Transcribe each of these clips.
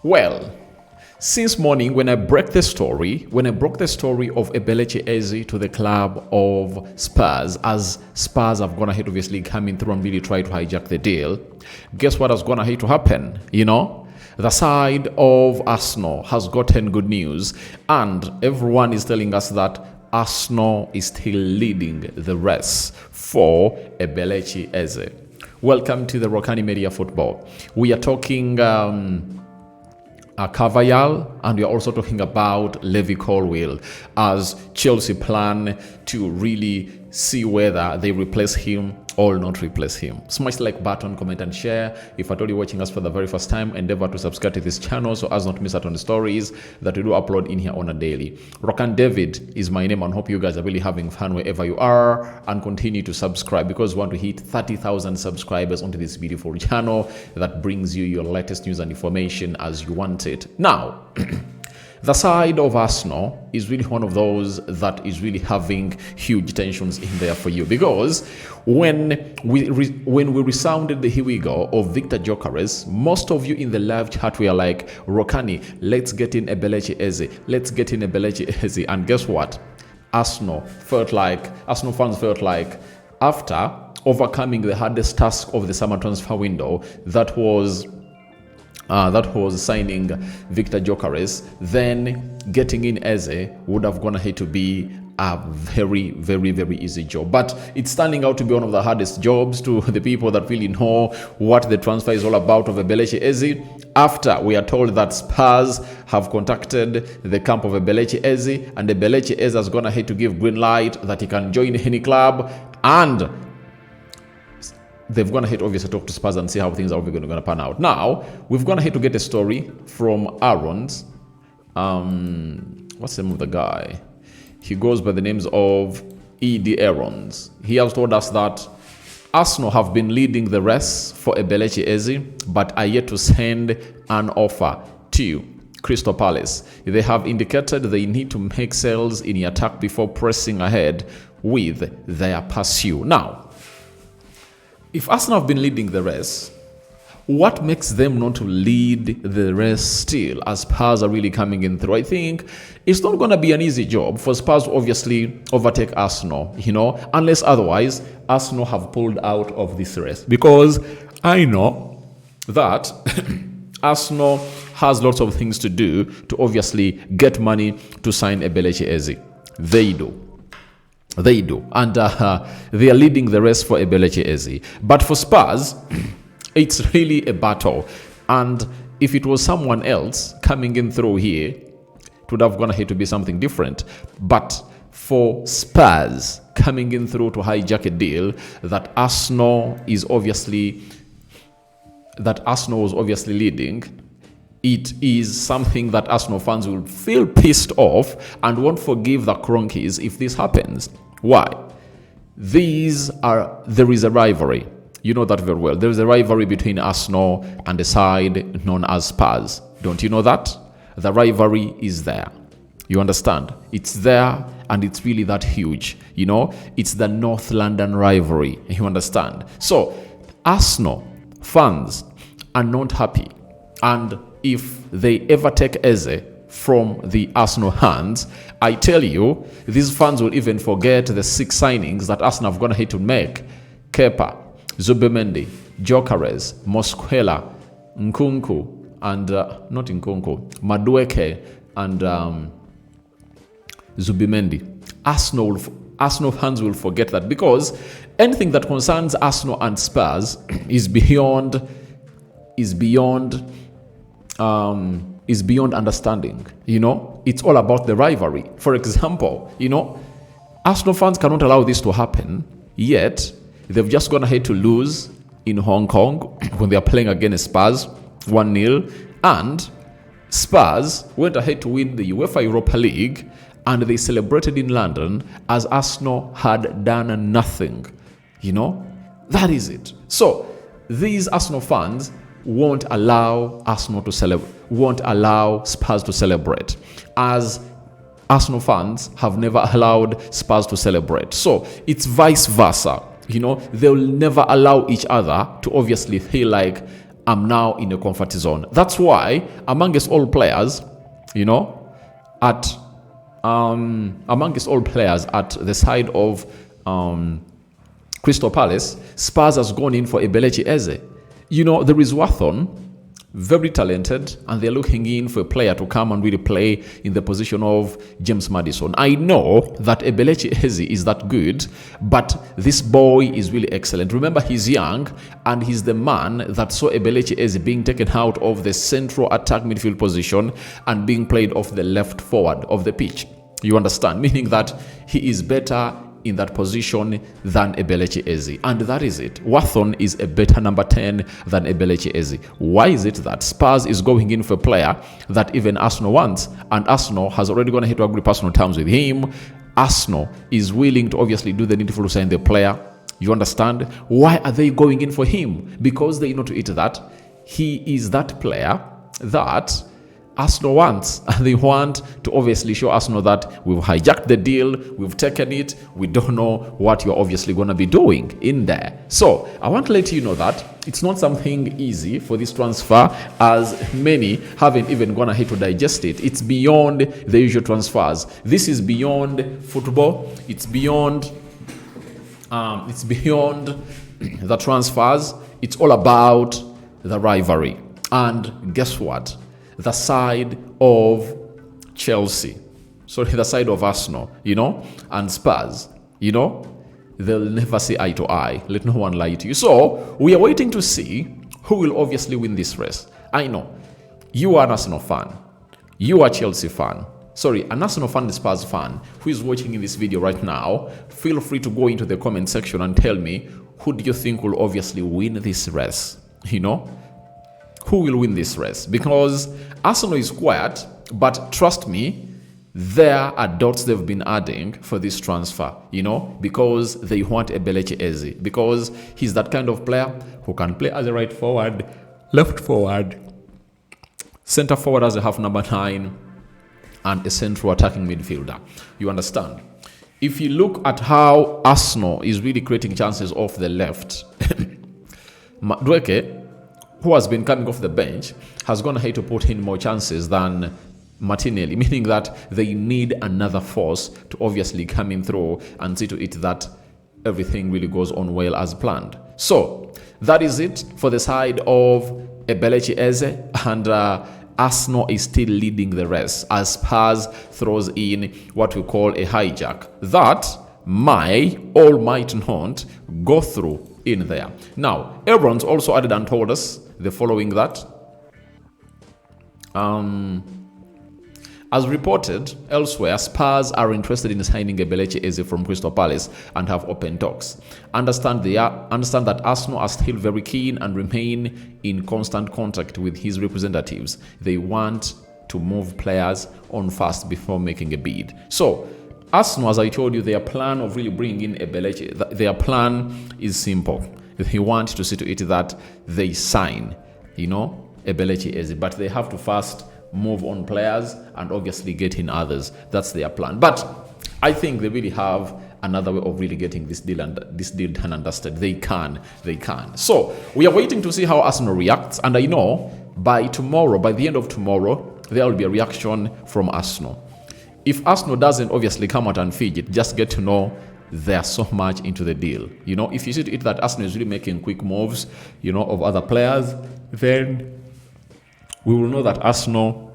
Well, since morning, when I broke the story of Eberechi Eze to the club of Spurs, as Spurs have gone ahead, obviously coming through and really try to hijack the deal, guess what has gone ahead to happen? The side of Arsenal has gotten good news, and everyone is telling us that Arsenal is still leading the race for Eberechi Eze. Welcome to the Rokani Media Football. We are talking Carvajal, and we are also talking about Levi Colwill as Chelsea plan to really see whether they replace him or not replace him. Smash the like button, comment and share. If at all you're watching us for the very first time, endeavor to subscribe to this channel so as not to miss out on the stories that we do upload in here on a daily. Rokani David is my name, and hope you guys are really having fun wherever you are, and continue to subscribe because we want to hit 30,000 subscribers onto this beautiful channel that brings you your latest news and information as you want it. Now, the side of Arsenal is really one of those that is really having huge tensions in there for you, because when we resounded the here we go of Victor Gyökeres, most of you in the live chat were like, Rokani, let's get in Eberechi Eze, let's get in Eberechi Eze. And guess what? Arsenal fans felt like after overcoming the hardest task of the summer transfer window, that was signing Victor Gyökeres, then getting in Eze would have gone ahead to be a very, very, very easy job. But it's turning out to be one of the hardest jobs to the people that really know what the transfer is all about of Eberechi Eze. After we are told that Spurs have contacted the camp of Eberechi Eze, and Eberechi Eze has gone ahead to give green light that he can join any club, and they've gone ahead, obviously, to talk to Spurs and see how things are going to pan out. Now, we've gone ahead to get a story from Aaron's. What's the name of the guy? He goes by the names of E.D. Aarons. He has told us that Arsenal have been leading the race for Eberechi Eze, but are yet to send an offer to Crystal Palace. They have indicated they need to make sales in the attack before pressing ahead with their pursuit. Now, if Arsenal have been leading the race, what makes them not to lead the race still, as Spurs are really coming in through? I think it's not going to be an easy job for Spurs to obviously overtake Arsenal, unless otherwise Arsenal have pulled out of this race. Because I know that Arsenal has lots of things to do to obviously get money to sign Eberechi Eze. They do, and they are leading the race for Eberechi Eze. But for Spurs, it's really a battle. And if it was someone else coming in through here, it would have gone ahead to be something different. But for Spurs coming in through to hijack a deal that Arsenal was obviously leading, it is something that Arsenal fans will feel pissed off and won't forgive the Cronkies if this happens. Why? There is a rivalry. You know that very well. There is a rivalry between Arsenal and the side known as Spurs. Don't you know that? The rivalry is there. You understand? It's there, and it's really that huge. It's the North London rivalry. You understand? So, Arsenal fans are not happy. And if they ever take Eze from the Arsenal hands, I tell you, these fans will even forget the 6 signings that Arsenal have gone ahead to make. Kepa, Zubimendi, Gyökeres, Mosquera, Nkunku, and not Nkunku, Madueke, and Zubimendi. Arsenal fans will forget that, because anything that concerns Arsenal and Spurs is beyond understanding. It's all about the rivalry. For example, Arsenal fans cannot allow this to happen, yet they've just gone ahead to lose in Hong Kong when they are playing against Spurs 1-0, and Spurs went ahead to win the UEFA Europa League, and they celebrated in London as Arsenal had done nothing. That is it. So these Arsenal fans won't allow Spurs to celebrate, as Arsenal fans have never allowed Spurs to celebrate. So it's vice versa. They'll never allow each other to obviously feel like I'm now in a comfort zone. That's why amongst all players, you know, amongst all players at the side of Crystal Palace, Spurs has gone in for Eberechi Eze. You know, there is Watson, very talented, and they're looking in for a player to come and really play in the position of James Maddison. I know that Eberechi Eze is that good, but this boy is really excellent. Remember, he's young, and he's the man that saw Eberechi Eze being taken out of the central attack midfield position and being played off the left forward of the pitch. You understand? Meaning that he is better in that position than Eberechi Eze. And that is it. Watson is a better number 10 than Eberechi Eze. Why is it that Spurs is going in for a player that even Arsenal wants, and Arsenal has already gone ahead to agree personal terms with him? Arsenal is willing to obviously do the needful to sign the player. You understand? Why are they going in for him? Because they know to it that he is that player that Arsenal wants, and they want to obviously show Arsenal that we've hijacked the deal, we've taken it, we don't know what you're obviously going to be doing in there. So I want to let you know that it's not something easy for this transfer, as many haven't even gone ahead to digest it. It's beyond the usual transfers. This is beyond football. It's beyond the transfers. It's all about the rivalry. And guess what? The side of Chelsea, the side of Arsenal, you know, and Spurs, you know, they'll never see eye to eye. Let no one lie to you. So we are waiting to see who will obviously win this race. I know you are an Arsenal fan, you are a Chelsea fan, an Arsenal fan, the Spurs fan who is watching in this video right now. Feel free to go into the comment section and tell me, who do you think will obviously win this race? You know, who will win this race? Because Arsenal is quiet, but trust me, there are dots they've been adding for this transfer, you know, because they want Eberechi Eze, because he's that kind of player who can play as a right forward, left forward, center forward as a half number 9, and a central attacking midfielder. You understand? If you look at how Arsenal is really creating chances off the left, Madueke, who has been coming off the bench, has gone ahead to put in more chances than Martinelli, meaning that they need another force to obviously come in through and see to it that everything really goes on well as planned. So that is it for the side of Eberechi Eze, and Arsenal is still leading the race as Spurs throws in what we call a hijack that might or might not go through in there. Now, Abrams also added and told us the following that as reported elsewhere, Spurs are interested in signing Eberechi Eze from Crystal Palace and have open talks. Understand that Arsenal are still very keen and remain in constant contact with his representatives. They want to move players on fast before making a bid. So Arsenal, as I told you, their plan of really bringing in Eberechi, their plan is simple. They want to see to it that they sign, you know, Eberechi Eze, but they have to first move on players and obviously get in others. That's their plan. But I think they really have another way of really getting this deal done and dusted. They can. So we are waiting to see how Arsenal reacts, and I know by the end of tomorrow, there will be a reaction from Arsenal. If Arsenal doesn't obviously come out and fidget, just get to know they're so much into the deal. You know, if you see to it that Arsenal is really making quick moves, you know, of other players, then we will know that Arsenal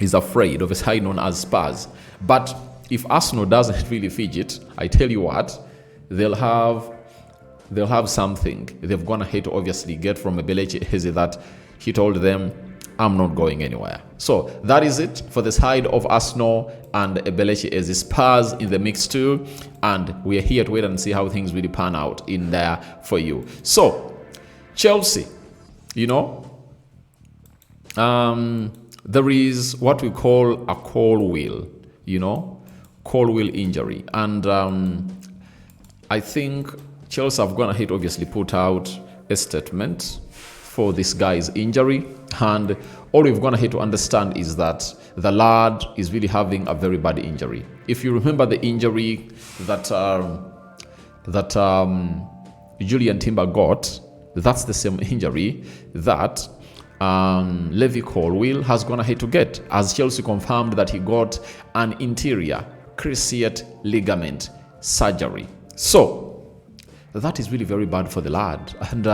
is afraid of a side known as Spurs. But if Arsenal doesn't really fidget, I tell you what, they'll have something they've gone ahead to obviously get from Eberechi Eze that he told them, I'm not going anywhere. So that is it for the side of Arsenal and Eberechi Eze. Spurs in the mix too, and we are here to wait and see how things really pan out in there for you. So Chelsea, you know, there is what we call a Colwill, you know, Colwill injury, and I think Chelsea have gone ahead obviously put out a statement for this guy's injury, and all we've gone ahead to understand is that the lad is really having a very bad injury. If you remember the injury that Julian Timber got That's the same injury that Levi Colwill has gone ahead to get, as Chelsea confirmed that he got an interior cruciate ligament surgery. So that is really very bad for the lad. And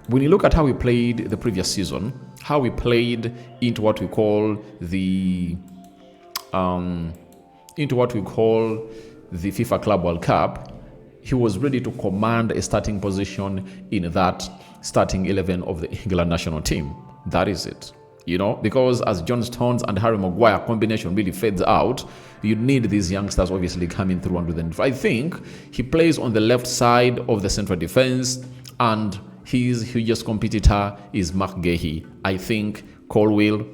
when you look at how he played the previous season, how he played into what we call the FIFA Club World Cup, he was ready to command a starting position in that starting 11 of the England national team. That is it. Because as John Stones and Harry Maguire combination really fades out, you need these youngsters obviously coming through and within. I think he plays on the left side of the central defense, and his hugest competitor is Mark Gahey. I think Colwill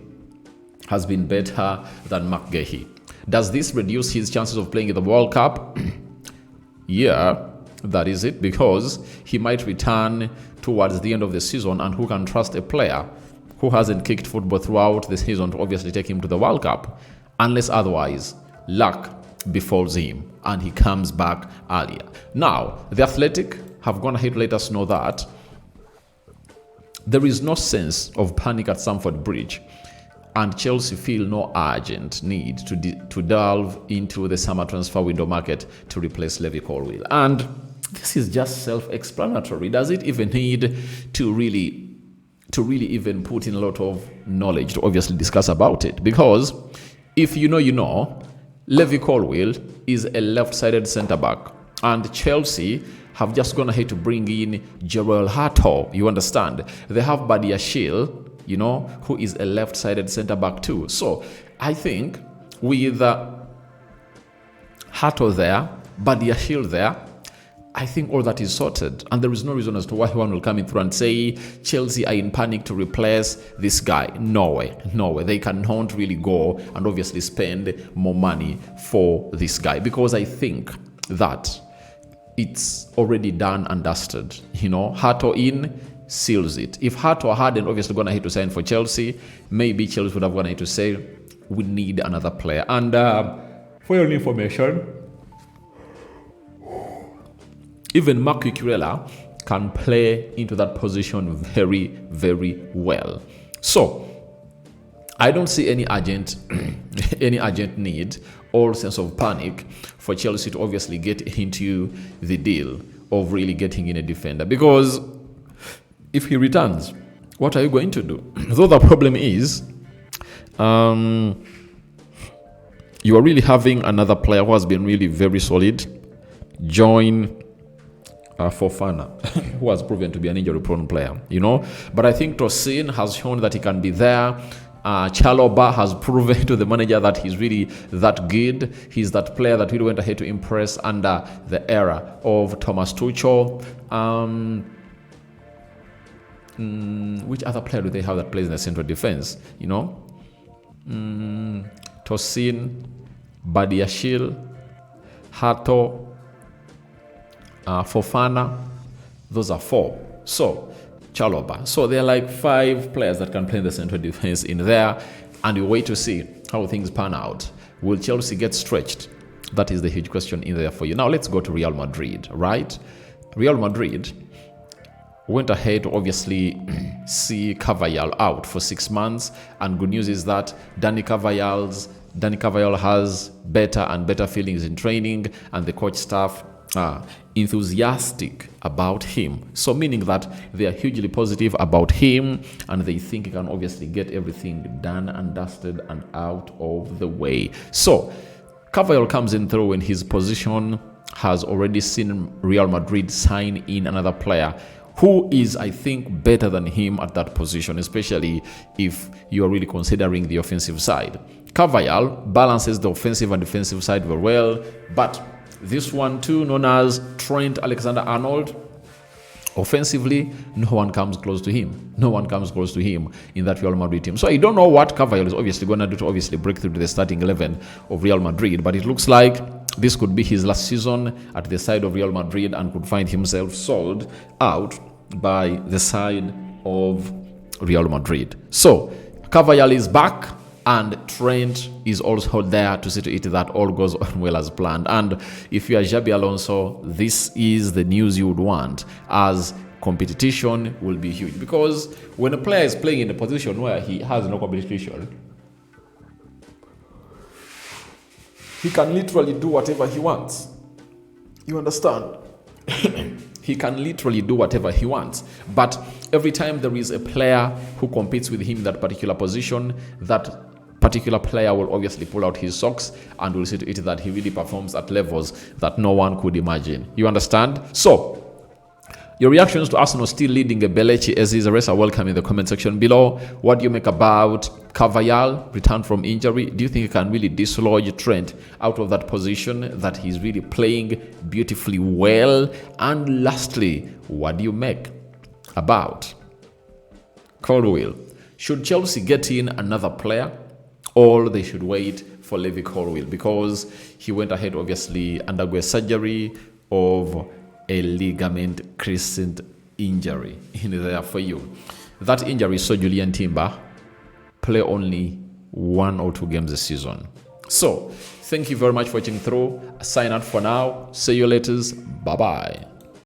has been better than Mark Gahey. Does this reduce his chances of playing in the World Cup? Yeah, that is it, because he might return towards the end of the season, and who can trust a player who hasn't kicked football throughout the season to obviously take him to the World Cup, unless otherwise luck befalls him and he comes back earlier. Now, The Athletic have gone ahead to let us know that there is no sense of panic at Stamford Bridge, and Chelsea feel no urgent need to delve into the summer transfer window market to replace Levi Colwill. And this is just self-explanatory. Does it even need to really even put in a lot of knowledge to obviously discuss about it? Because if you know, Levi Colwill is a left-sided centre-back, and Chelsea have just gone ahead to bring in Jarell Hato. You understand? They have Badiashile, who is a left-sided centre-back too. So I think with Hato there, Badiashile there, I think all that is sorted, and there is no reason as to why one will come in through and say Chelsea are in panic to replace this guy. No way. They cannot really go and obviously spend more money for this guy, because I think that it's already done and dusted. Hato in seals it. If Hato hadn't obviously gone ahead to sign for Chelsea, maybe Chelsea would have gone ahead to say we need another player. And for your information, even Marc Cucurella can play into that position very, very well. So I don't see any urgent need or sense of panic for Chelsea to obviously get into the deal of really getting in a defender, because if he returns, what are you going to do? Though the problem is, you are really having another player who has been really very solid join Fofana, who has proven to be an injury-prone player, But I think Tosin has shown that he can be there. Chalobah has proven to the manager that he's really that good. He's that player that really went ahead to impress under the era of Thomas Tuchel. Which other player do they have that plays in the central defense? Tosin, Badiashile, Hato, Fofana. Those are 4. So Chalobah. So there are like 5 players that can play in the central defense in there, and you wait to see how things pan out. Will Chelsea get stretched? That is the huge question in there for you. Now let's go to Real Madrid, right? Real Madrid went ahead to obviously see Carvajal out for 6 months, and good news is that Dani Carvajal has better and better feelings in training, and the coach staff are enthusiastic about him. So meaning that they are hugely positive about him, and they think he can obviously get everything done and dusted and out of the way. So Carvajal comes in through when his position has already seen Real Madrid sign in another player who is, I think, better than him at that position, especially if you are really considering the offensive side. Carvajal balances the offensive and defensive side very well, but this one too, known as Trent Alexander-Arnold, offensively, no one comes close to him. No one comes close to him in that Real Madrid team. So I don't know what Carvajal is obviously going to do to obviously break through to the starting 11 of Real Madrid, but it looks like this could be his last season at the side of Real Madrid, and could find himself sold out by the side of Real Madrid. So Carvajal is back, and Trent is also there to see to it that all goes on well as planned. And if you are Xabi Alonso, this is the news you would want, as competition will be huge. Because when a player is playing in a position where he has no competition, he can literally do whatever he wants. You understand? He can literally do whatever he wants. But every time there is a player who competes with him in that particular position, that particular player will obviously pull out his socks and will see to it that he really performs at levels that no one could imagine. You understand? So, your reactions to Arsenal still leading Eberechi as is a racer, welcome in the comment section below. What do you make about Carvajal return from injury? Do you think he can really dislodge Trent out of that position that he's really playing beautifully well? And lastly, what do you make about Colwill? Should Chelsea get in another player, or they should wait for Levi Colwill? Because he went ahead, obviously, undergo surgery of a ligament crescent injury in there for you. That injury saw Julian Timber play only 1 or 2 games this season. So, thank you very much for watching through. Sign out for now. See you later. Bye-bye.